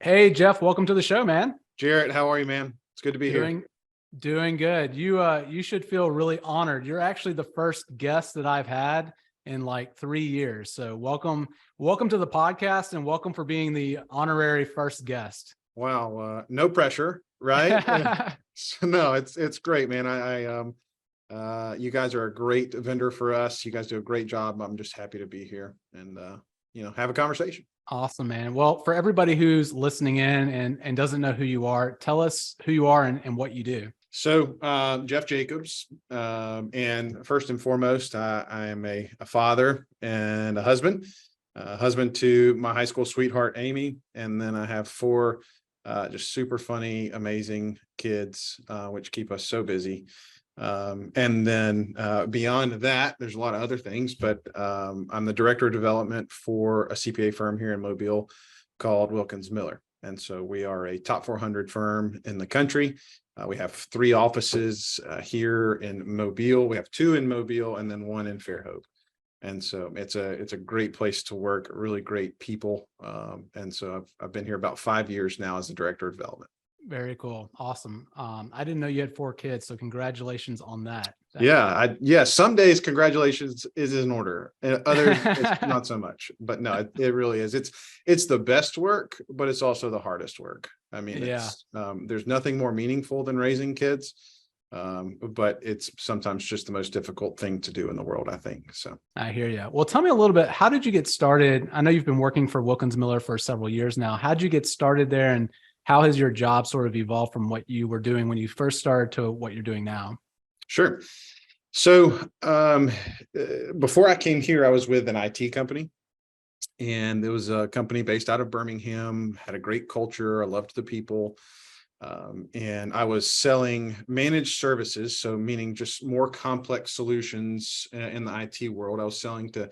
Hey Jeff, welcome to the show, man. Jarrett, how are you, man? It's good to be here. Doing doing good. You should feel really honored. You're actually the first guest that I've had in like 3 years. So welcome to the podcast and welcome for being the honorary first guest. Wow, no pressure, right? No, it's great, man. You guys are a great vendor for us. You guys do a great job. I'm just happy to be here and have a conversation. Awesome, man. Well, for everybody who's listening in and doesn't know who you are, tell us who you are and what you do. So, Jeff Jacobs, and first and foremost, I am a father and a husband to my high school sweetheart, Amy. And then I have four just super funny, amazing kids, which keep us so busy. And then beyond that, there's a lot of other things, but I'm the director of development for a CPA firm here in Mobile called Wilkins Miller. And so we are a top 400 firm in the country. We have 3 offices here in Mobile. We have 2 in Mobile and then 1 in Fairhope. And so it's a great place to work, really great people. And so I've been here about 5 years now as the director of development. Very cool. Awesome. I didn't know you had 4 kids, so congratulations on that. Yeah. Some days congratulations is in order, and others it's not so much. But no, it really is. It's the best work, but it's also the hardest work. I mean, there's nothing more meaningful than raising kids, but it's sometimes just the most difficult thing to do in the world, I think. So I hear you. Well, tell me a little bit. How did you get started? I know you've been working for Wilkins Miller for several years now. How did you get started there, and how has your job sort of evolved from what you were doing when you first started to what you're doing now? Sure. So before I came here, I was with an IT company, and it was a company based out of Birmingham, had a great culture. I loved the people. And I was selling managed services. So meaning just more complex solutions in the IT world. I was selling to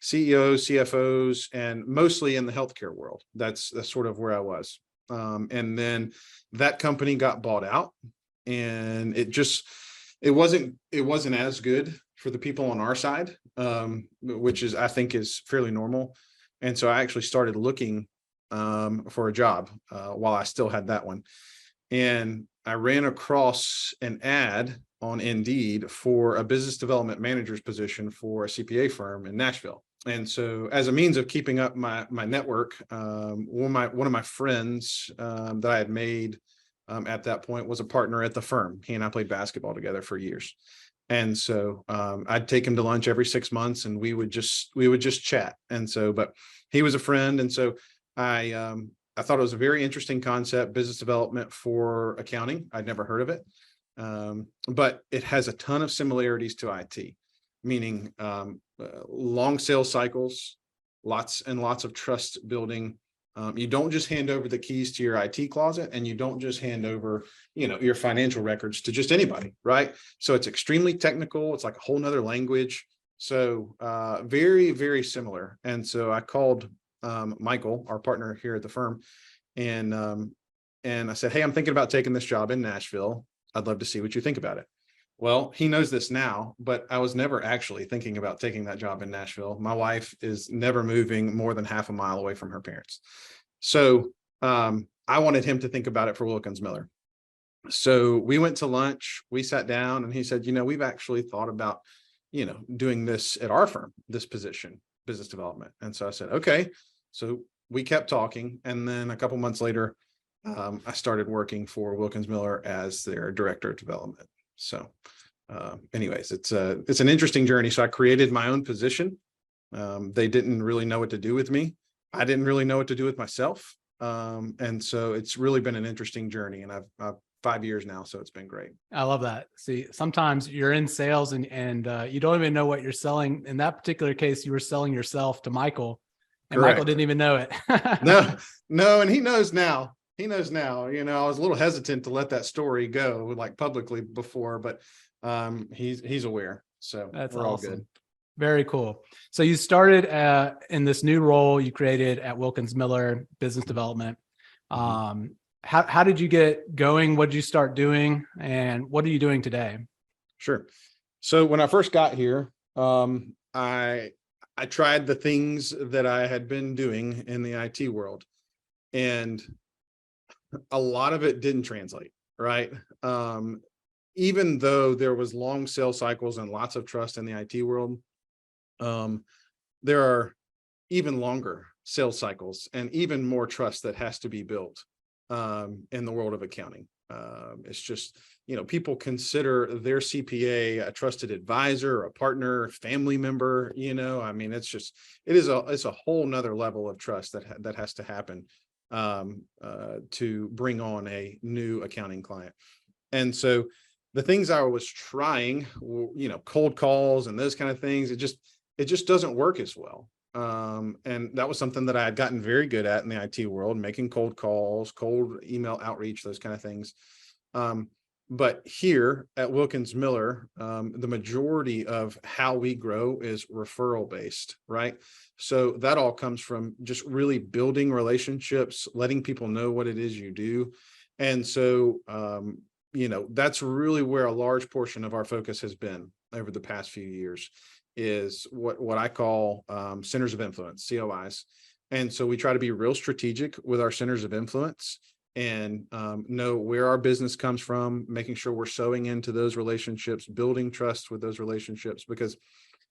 CEOs, CFOs, and mostly in the healthcare world. That's sort of where I was. And then that company got bought out, and it wasn't as good for the people on our side, which I think is fairly normal. And so I actually started looking for a job while I still had that one. And I ran across an ad on Indeed for a business development manager's position for a CPA firm in Nashville. And so as a means of keeping up my network, one of my friends that I had made at that point was a partner at the firm. He and I played basketball together for years. And so I'd take him to lunch every 6 months, and we would just chat. And so, but he was a friend. And so I thought it was a very interesting concept, business development for accounting. I'd never heard of it. But it has a ton of similarities to IT, meaning long sales cycles, lots and lots of trust building. You don't just hand over the keys to your IT closet, and you don't just hand over, your financial records to just anybody, right? So it's extremely technical. It's like a whole nother language. So very, very similar. And so I called Michael, our partner here at the firm, and I said, "Hey, I'm thinking about taking this job in Nashville. I'd love to see what you think about it." Well, he knows this now, but I was never actually thinking about taking that job in Nashville. My wife is never moving more than half a mile away from her parents. So I wanted him to think about it for Wilkins Miller. So we went to lunch, we sat down, and he said, we've actually thought about, doing this at our firm, this position, business development. And so I said, okay. So we kept talking. And then a couple months later, I started working for Wilkins Miller as their director of development. So anyways, it's an interesting journey. So I created my own position. They didn't really know what to do with me. I didn't really know what to do with myself. And so it's really been an interesting journey, and I've 5 years now. So it's been great. I love that. See, sometimes you're in sales and you don't even know what you're selling. In that particular case, you were selling yourself to Michael, and Correct. Michael didn't even know it. No. And he knows now. I was a little hesitant to let that story go like publicly before, but he's aware. So That's we're awesome. all good. Very cool. So you started in this new role you created at Wilkins Miller, business development. How did you get going? What did you start doing? And what are you doing today? Sure. So when I first got here, I tried the things that I had been doing in the IT world. And a lot of it didn't translate, right? Even though there was long sales cycles and lots of trust in the IT world, there are even longer sales cycles and even more trust that has to be built in the world of accounting. It's just, people consider their CPA a trusted advisor, a partner, family member, I mean, it's a whole nother level of trust that has to happen to bring on a new accounting client. And so the things I was trying, cold calls and those kind of things, it just doesn't work as well. And that was something that I had gotten very good at in the IT world, making cold calls, cold email outreach, those kind of things. But here at Wilkins Miller, the majority of how we grow is referral based, right? So that all comes from just really building relationships, letting people know what it is you do. And so, that's really where a large portion of our focus has been over the past few years, is what I call centers of influence, COIs. And so we try to be real strategic with our centers of influence and know where our business comes from, making sure we're sewing into those relationships, building trust with those relationships, because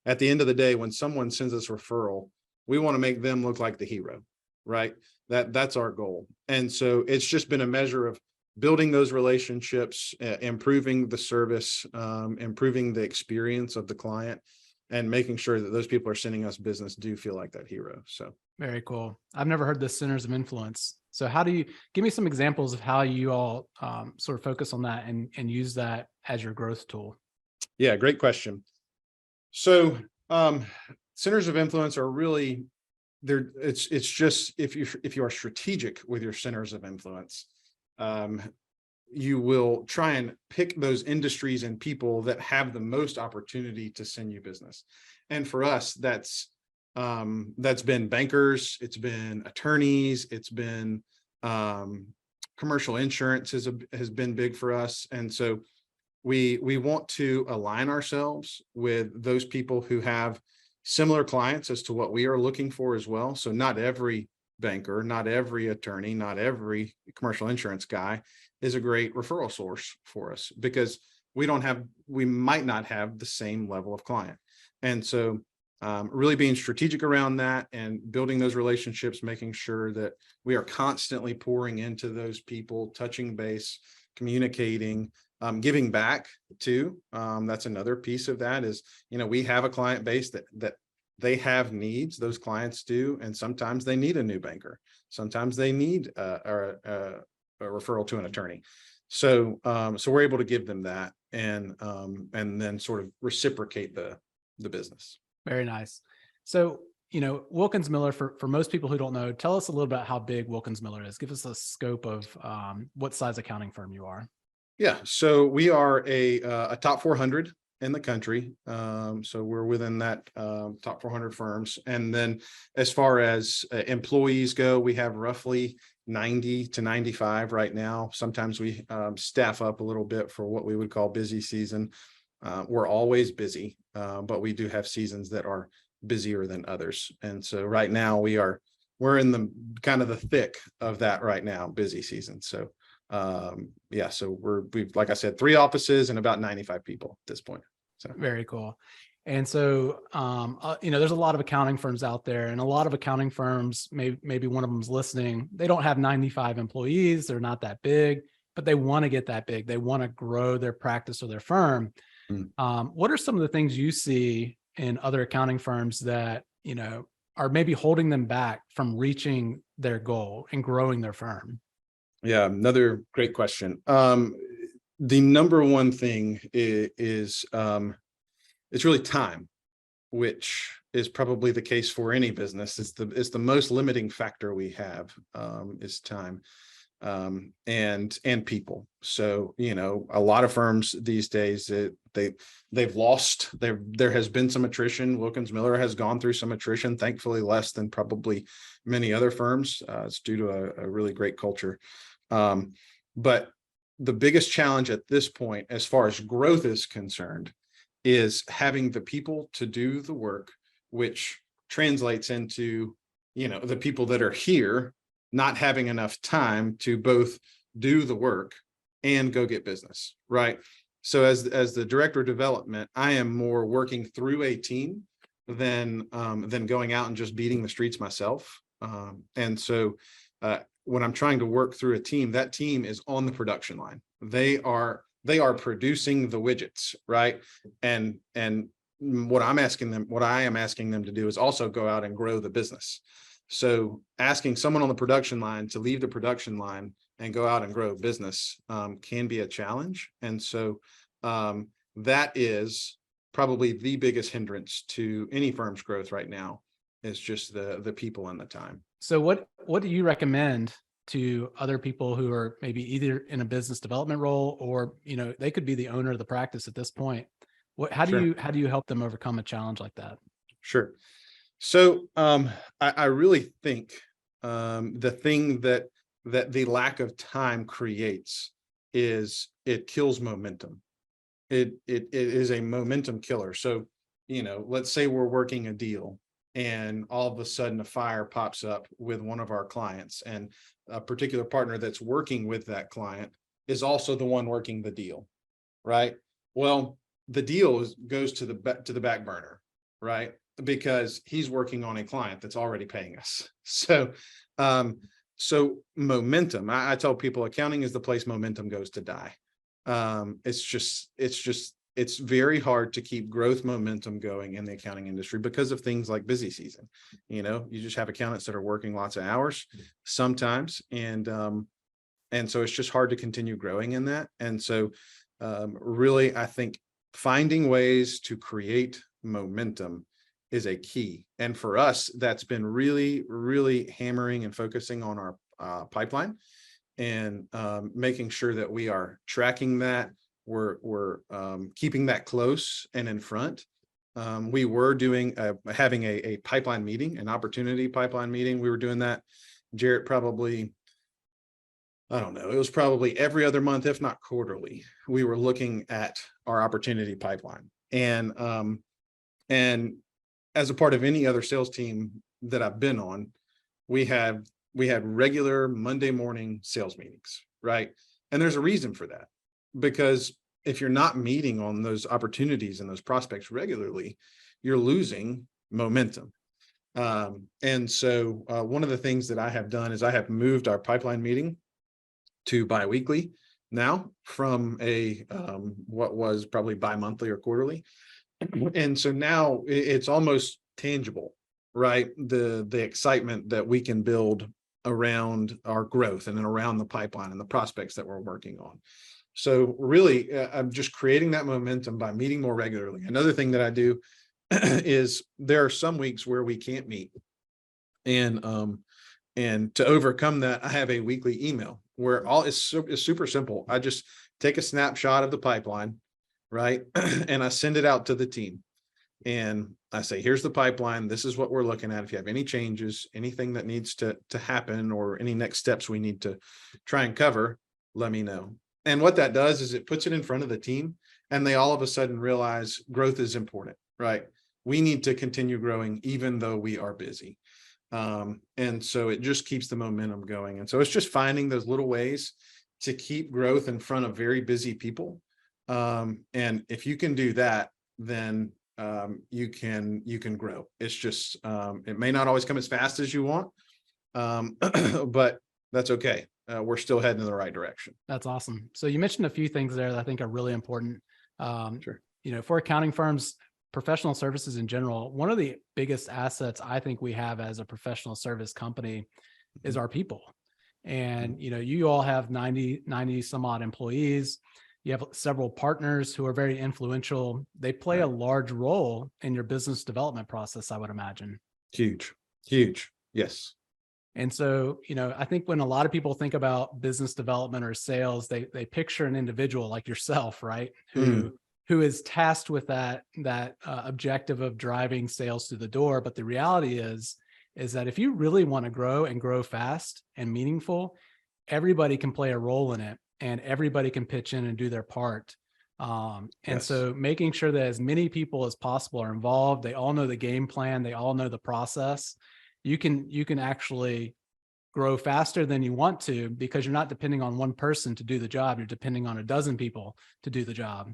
at the end of the day, when someone sends us a referral, we want to make them look like the hero, right? That's our goal. And so it's just been a measure of building those relationships, improving the service, improving the experience of the client, and making sure that those people are sending us business do feel like that hero. So very cool. I've never heard the centers of influence. So how do you give me some examples of how you all sort of focus on that and use that as your growth tool? Yeah, great question. So centers of influence are really there. It's just if you are strategic with your centers of influence, you will try and pick those industries and people that have the most opportunity to send you business. And for us, that's been bankers, it's been attorneys, it's been commercial insurance has been big for us. And so we want to align ourselves with those people who have similar clients as to what we are looking for as well. So not every banker, not every attorney, not every commercial insurance guy is a great referral source for us, because we might not have the same level of client. And so really being strategic around that and building those relationships, making sure that we are constantly pouring into those people, touching base, communicating, giving back too. That's another piece of that is, we have a client base that they have needs, those clients do, and sometimes they need a new banker. Sometimes they need a referral to an attorney. So we're able to give them that and then sort of reciprocate the business. Very nice. So, Wilkins Miller, for most people who don't know, tell us a little about how big Wilkins Miller is. Give us a scope of what size accounting firm you are. Yeah, so we are a top 400 in the country. So we're within that top 400 firms. And then as far as employees go, we have roughly 90 to 95 right now. Sometimes we staff up a little bit for what we would call busy season. We're always busy, but we do have seasons that are busier than others. And so right now we're in the kind of the thick of that right now, busy season. So so we've, like I said, 3 offices and about 95 people at this point. So very cool. And so, there's a lot of accounting firms out there, and a lot of accounting firms, maybe one of them's listening, they don't have 95 employees. They're not that big, but they want to get that big. They want to grow their practice or their firm. What are some of the things you see in other accounting firms that, are maybe holding them back from reaching their goal and growing their firm? Yeah, another great question. The number one thing is it's really time, which is probably the case for any business. It's the most limiting factor we have is time and people. So, a lot of firms these days, they've lost, there has been some attrition. Wilkins Miller has gone through some attrition, thankfully less than probably many other firms. It's due to a really great culture. But the biggest challenge at this point, as far as growth is concerned, is having the people to do the work, which translates into, the people that are here not having enough time to both do the work and go get business, right? So as the director of development, I am more working through a team than going out and just beating the streets myself. And so when I'm trying to work through a team, that team is on the production line. They are producing the widgets, right? And what I am asking them to do is also go out and grow the business. So asking someone on the production line to leave the production line and go out and grow a business can be a challenge. And so that is probably the biggest hindrance to any firm's growth right now, is just the people and the time. So what do you recommend to other people who are maybe either in a business development role, or, you know, they could be the owner of the practice at this point? How do you help them overcome a challenge like that? Sure. So I really think the thing that the lack of time creates is it kills momentum. It is a momentum killer. So, you know, let's say we're working a deal and all of a sudden a fire pops up with one of our clients, and a particular partner that's working with that client is also the one working the deal, right? Well, the deal goes to the back burner, right? Because he's working on a client that's already paying us. So momentum, I tell people accounting is the place momentum goes to die. It's very hard to keep growth momentum going in the accounting industry because of things like busy season. You know, you just have accountants that are working lots of hours sometimes. And so it's just hard to continue growing in that. And so really, I think finding ways to create momentum is a key. And for us, that's been really, really hammering and focusing on our pipeline, and making sure that we are tracking that. We're keeping that close and in front. We were having a pipeline meeting, an opportunity pipeline meeting. We were doing that, Jarrett, probably, I don't know, it was probably every other month, if not quarterly. We were looking at our opportunity pipeline. And as a part of any other sales team that I've been on, we had regular Monday morning sales meetings, right? And there's a reason for that, because if you're not meeting on those opportunities and those prospects regularly, you're losing momentum. And so one of the things that I have done is I have moved our pipeline meeting to biweekly now, from what was probably bi-monthly or quarterly. And so now it's almost tangible, right? The excitement that we can build around our growth and around the pipeline and the prospects that we're working on. So really, I'm just creating that momentum by meeting more regularly. Another thing that I do is there are some weeks where we can't meet. And to overcome that, I have a weekly email where it's super simple. I just take a snapshot of the pipeline, right? And I send it out to the team. And I say, here's the pipeline. This is what we're looking at. If you have any changes, anything that needs to happen, or any next steps we need to try and cover, let me know. And what that does is it puts it in front of the team, and they all of a sudden realize growth is important, right? We need to continue growing even though we are busy. And so it just keeps the momentum going. And so it's just finding those little ways to keep growth in front of very busy people. And if you can do that, then you can grow. It's just it may not always come as fast as you want, but that's okay. We're still heading in the right direction. That's awesome. So you mentioned a few things there that I think are really important. Sure. You know, for accounting firms, professional services in general, one of the biggest assets I think we have as a professional service company is our people. And, you know, you all have 90 some odd employees. You have several partners who are very influential. They play a large role in your business development process, I would imagine. Huge. Yes. And so, you know, I think when a lot of people think about business development or sales, they picture an individual like yourself, right? Who is tasked with that objective of driving sales through the door. But the reality is that if you really want to grow and grow fast and meaningful, everybody can play a role in it, and everybody can pitch in and do their part. And so making sure that as many people as possible are involved, they all know the game plan, they all know the process. You can actually grow faster than you want to, because you're not depending on one person to do the job. You're depending on a dozen people to do the job.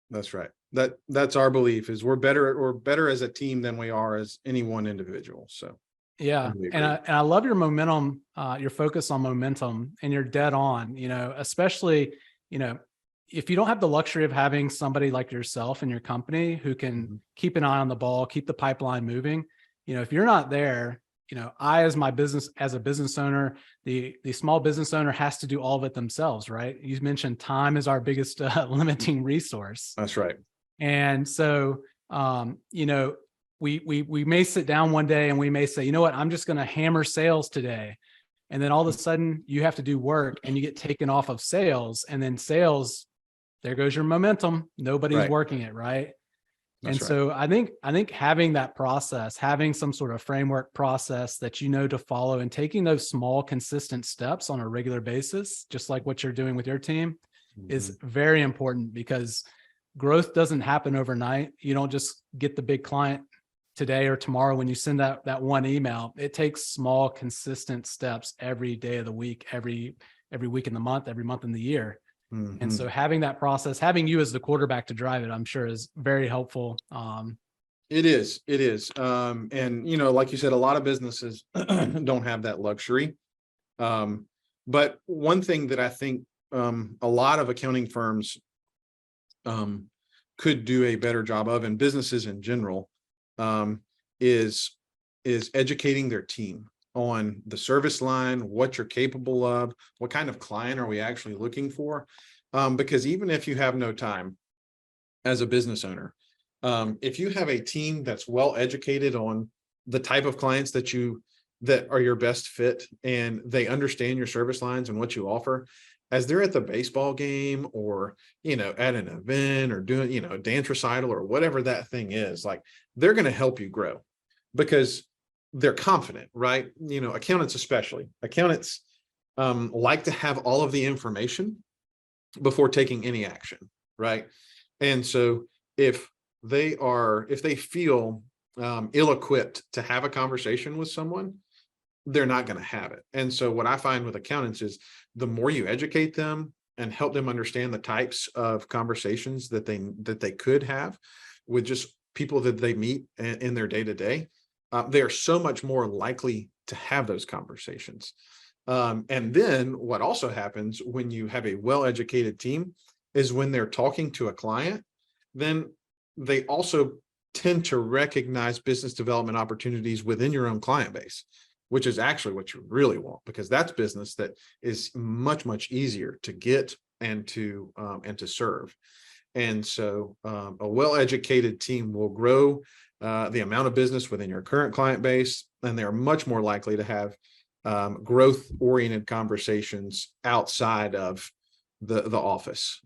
That's right. That's our belief, is we're better as a team than we are as any one individual. So Yeah. totally And agree. I love your momentum, your focus on momentum, and you're dead on, especially, if you don't have the luxury of having somebody like yourself in your company who can Mhm. keep an eye on the ball, keep the pipeline moving, if you're not there, I, as a business owner, the small business owner has to do all of it themselves, right? You mentioned time is our biggest limiting resource. That's right. And so, we may sit down one day and we may say, you know what, I'm just going to hammer sales today. And then all of a sudden you have to do work and you get taken off of sales, and then sales, there goes your momentum. Nobody's Right. working it. Right. And That's right. so I think having that process, having some sort of framework process that to follow, and taking those small, consistent steps on a regular basis, just like what you're doing with your team, is Mhm. very important, because growth doesn't happen overnight. You don't just get the big client today or tomorrow when you send out that one email. It takes small, consistent steps every day of the week, every week in the month, every month in the year. And so Mhm. having that process, having you as the quarterback to drive it, I'm sure is very helpful. It is. It is. And like you said, a lot of businesses don't have that luxury. Um, but one thing that I think a lot of accounting firms um, could do a better job of, and businesses in general, um, is educating their team on the service line, what you're capable of, what kind of client are we actually looking for. Because even if you have no time as a business owner, if you have a team that's well educated on the type of clients that are your best fit, and they understand your service lines and what you offer, as they're at the baseball game, or at an event, or doing a dance recital, or whatever that thing is, like, they're going to help you grow because they're confident, right? Accountants like to have all of the information before taking any action, right? And so if they feel ill-equipped to have a conversation with someone, they're not going to have it. And so what I find with accountants is, the more you educate them and help them understand the types of conversations that they could have with just people that they meet in their day-to-day, they are so much more likely to have those conversations. And then what also happens when you have a well-educated team is, when they're talking to a client, then they also tend to recognize business development opportunities within your own client base, which is actually what you really want, because that's business that is much, much easier to get and to serve. And so a well-educated team will grow the amount of business within your current client base, and they're much more likely to have growth-oriented conversations outside of the office,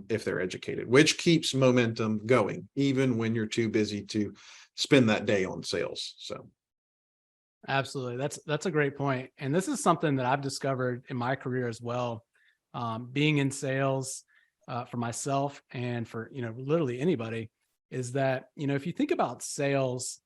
if they're educated, which keeps momentum going, even when you're too busy to spend that day on sales. So. Absolutely. That's a great point. And this is something that I've discovered in my career as well. Being in sales, for myself and for, literally anybody, is that, if you think about sales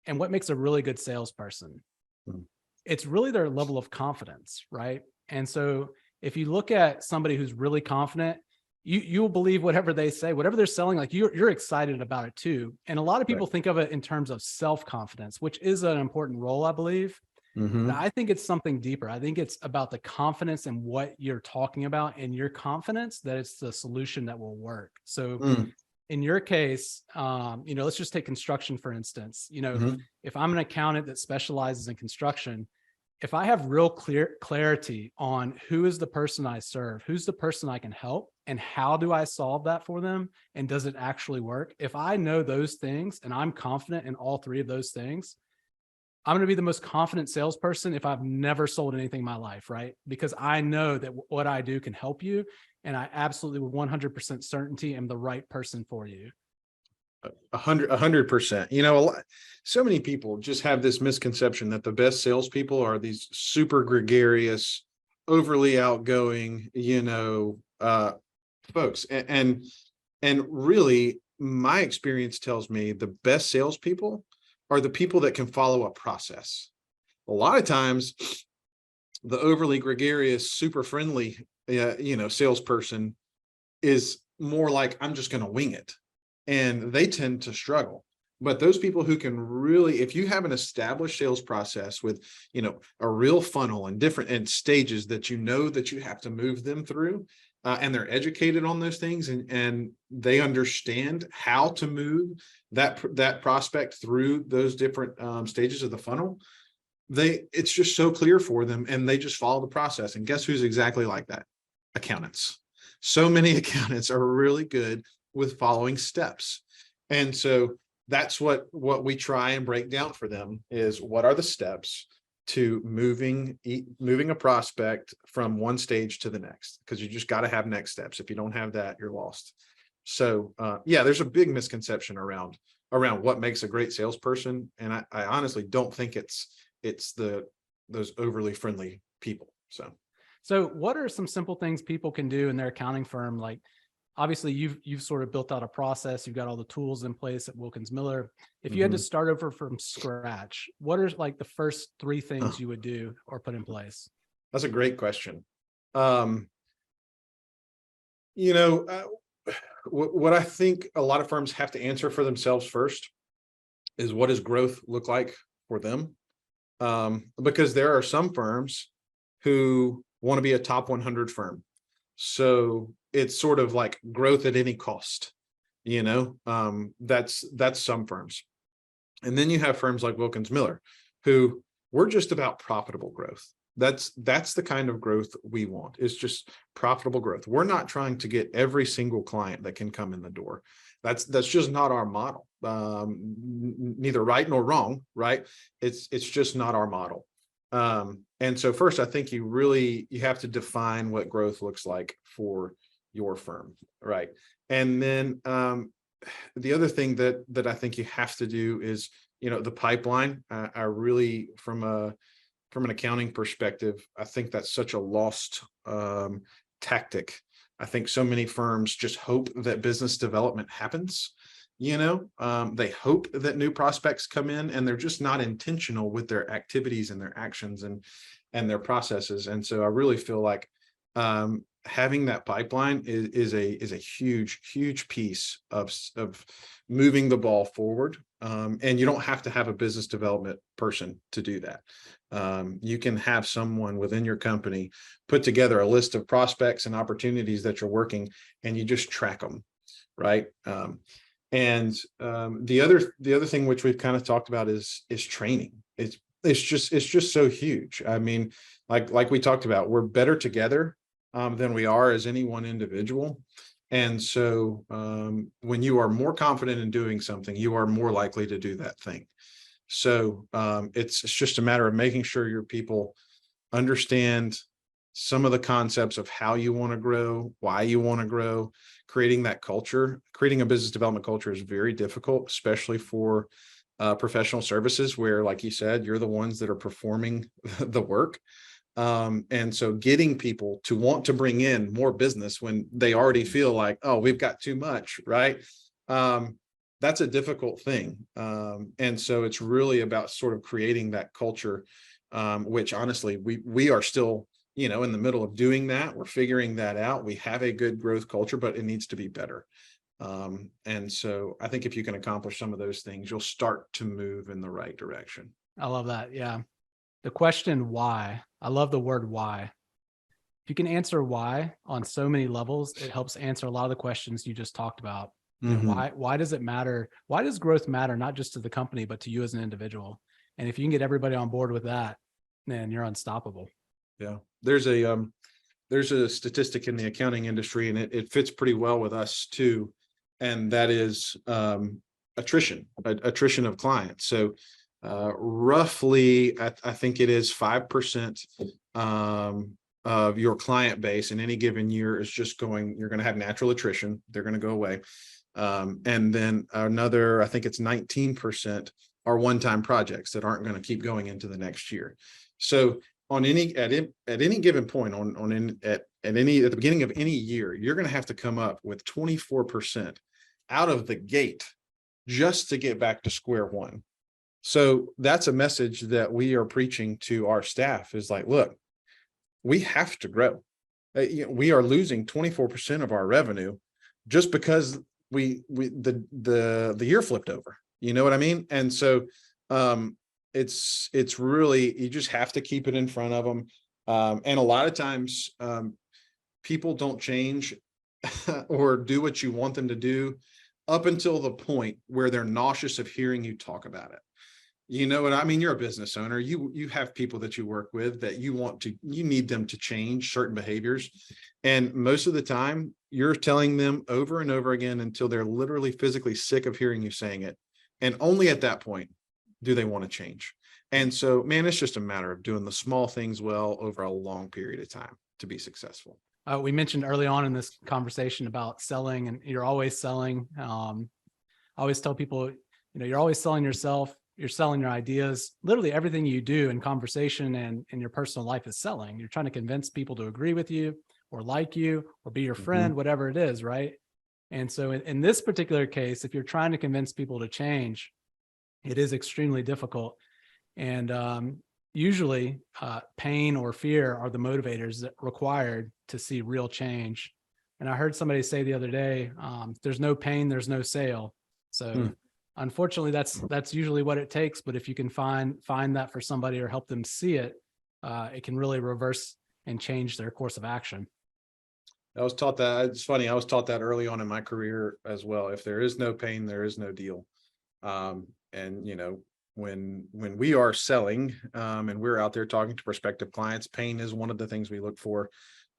and what makes a really good salesperson, Mm. it's really their level of confidence, right? And so if you look at somebody who's really confident, you'll believe whatever they say, whatever they're selling, like you're excited about it too. And a lot of Right. people think of it in terms of self-confidence, which is an important role, I believe. But Mhm. I think it's something deeper. I think it's about the confidence in what you're talking about, and your confidence that it's the solution that will work. So Mm. in your case, let's just take construction, for instance. Mhm. If I'm an accountant that specializes in construction, if I have real clarity on who is the person I serve, who's the person I can help, and how do I solve that for them, and does it actually work? If I know those things and I'm confident in all three of those things, I'm going to be the most confident salesperson if I've never sold anything in my life, right? Because I know that what I do can help you, and I absolutely with 100% certainty am the right person for you. 100%. So many people just have this misconception that the best salespeople are these super gregarious, overly outgoing, folks. And really, my experience tells me the best salespeople are the people that can follow a process. A lot of times, The overly gregarious, super friendly, salesperson is more like, I'm just going to wing it. And they tend to struggle. But those people who can really, if you have an established sales process with, a real funnel and different and stages that that you have to move them through, and they're educated on those things, and they understand how to move that prospect through those different stages of the funnel, it's just so clear for them, and they just follow the process. And guess who's exactly like that? Accountants. So many accountants are really good with following steps. And so that's what we try and break down for them, is what are the steps to moving a prospect from one stage to the next, because you just got to have next steps. If you don't have that, you're lost. So there's a big misconception around what makes a great salesperson. And I honestly don't think it's those overly friendly people. So what are some simple things people can do in their accounting firm? Like, obviously you've sort of built out a process. You've got all the tools in place at Wilkins Miller. If you had to start over from scratch, what are like the first three things you would do or put in place? That's a great question. What I think a lot of firms have to answer for themselves first is, what does growth look like for them? Because there are some firms who want to be a top 100 firm. So it's sort of like growth at any cost, that's some firms. And then you have firms like Wilkins Miller, who we're just about profitable growth. That's the kind of growth we want. It's just profitable growth. We're not trying to get every single client that can come in the door. That's just not our model. Neither right nor wrong, right? It's just not our model. And so first, I think you have to define what growth looks like for your firm, right? And then the other thing that I think you have to do is, the pipeline. I really, from an accounting perspective, I think that's such a lost tactic. I think so many firms just hope that business development happens. They hope that new prospects come in, and they're just not intentional with their activities and their actions and their processes. And so I really feel like having that pipeline is a huge piece of moving the ball forward. And you don't have to have a business development person to do that. You can have someone within your company put together a list of prospects and opportunities that you're working, and you just track them, right? And the other thing, which we've kind of talked about, is training. It's just so huge. I mean, like we talked about, we're better together than we are as any one individual. And so when you are more confident in doing something, you are more likely to do that thing. So it's just a matter of making sure your people understand some of the concepts of how you want to grow, why you want to grow, creating that culture. Creating a business development culture is very difficult, especially for professional services, where, like you said, you're the ones that are performing the work. And so getting people to want to bring in more business when they already feel like, oh, we've got too much, right? That's a difficult thing. And so it's really about sort of creating that culture, which honestly, we are still, in the middle of doing that. We're figuring that out. We have a good growth culture, but it needs to be better. And so I think if you can accomplish some of those things, you'll start to move in the right direction. I love that. Yeah. The question why, I love the word why. If you can answer why on so many levels, it helps answer a lot of the questions you just talked about. Why does it matter? Why does growth matter, not just to the company, but to you as an individual? And if you can get everybody on board with that, then you're unstoppable. Yeah. There's a statistic in the accounting industry, and it fits pretty well with us too. And that is attrition of clients. So roughly, I think it is 5% of your client base in any given year is just you're going to have natural attrition. They're going to go away. And then another, I think it's 19% are one-time projects that aren't going to keep going into the next year. So at any given point at the beginning of any year, you're going to have to come up with 24% out of the gate just to get back to square one. So that's a message that we are preaching to our staff, is like, look, we have to grow. We are losing 24% of our revenue just because the year flipped over. You know what I mean? And so it's really, you just have to keep it in front of them. And a lot of times people don't change or do what you want them to do up until the point where they're nauseous of hearing you talk about it. You know what I mean? You're a business owner. You have people that you work with that you need them to change certain behaviors. And most of the time you're telling them over and over again until they're literally physically sick of hearing you saying it. And only at that point do they want to change. And so, man, it's just a matter of doing the small things well over a long period of time to be successful. We mentioned early on in this conversation about selling, and you're always selling. I always tell people, you're always selling yourself. You're selling your ideas. Literally everything you do in conversation and in your personal life is selling. You're trying to convince people to agree with you or like you or be your friend, whatever it is, right? And so in this particular case, if you're trying to convince people to change, it is extremely difficult. And usually pain or fear are the motivators that required to see real change. And I heard somebody say the other day, there's no pain, there's no sale. So unfortunately, that's usually what it takes. But if you can find that for somebody or help them see it, it can really reverse and change their course of action. I was taught that. It's funny. I was taught that early on in my career as well. If there is no pain, there is no deal. And when we are selling and we're out there talking to prospective clients, pain is one of the things we look for.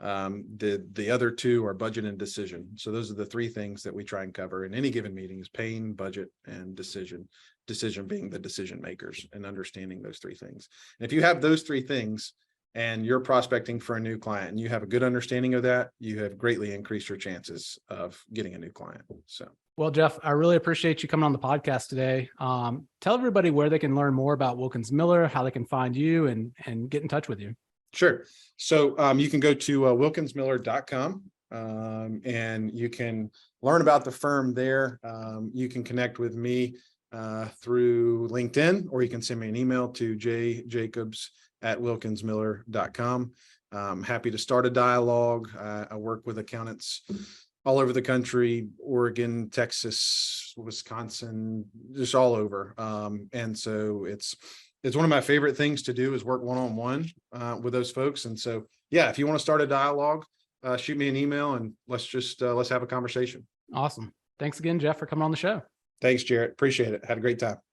The other two are budget and decision. So those are the three things that we try and cover in any given meeting: is pain, budget, and decision. Decision being the decision makers, and understanding those three things. And if you have those three things and you're prospecting for a new client and you have a good understanding of that, you have greatly increased your chances of getting a new client. So, well, Jeff, I really appreciate you coming on the podcast today. Tell everybody where they can learn more about Wilkins Miller, how they can find you and get in touch with you. Sure. So you can go to wilkinsmiller.com and you can learn about the firm there. You can connect with me through LinkedIn, or you can send me an email to jjacobs@wilkinsmiller.com. I'm happy to start a dialogue. I work with accountants all over the country: Oregon, Texas, Wisconsin, just all over. And so it's one of my favorite things to do, is work one-on-one with those folks. And so, yeah, if you want to start a dialogue, shoot me an email and let's have a conversation. Awesome. Thanks again, Jeff, for coming on the show. Thanks, Jarrett. Appreciate it. Had a great time.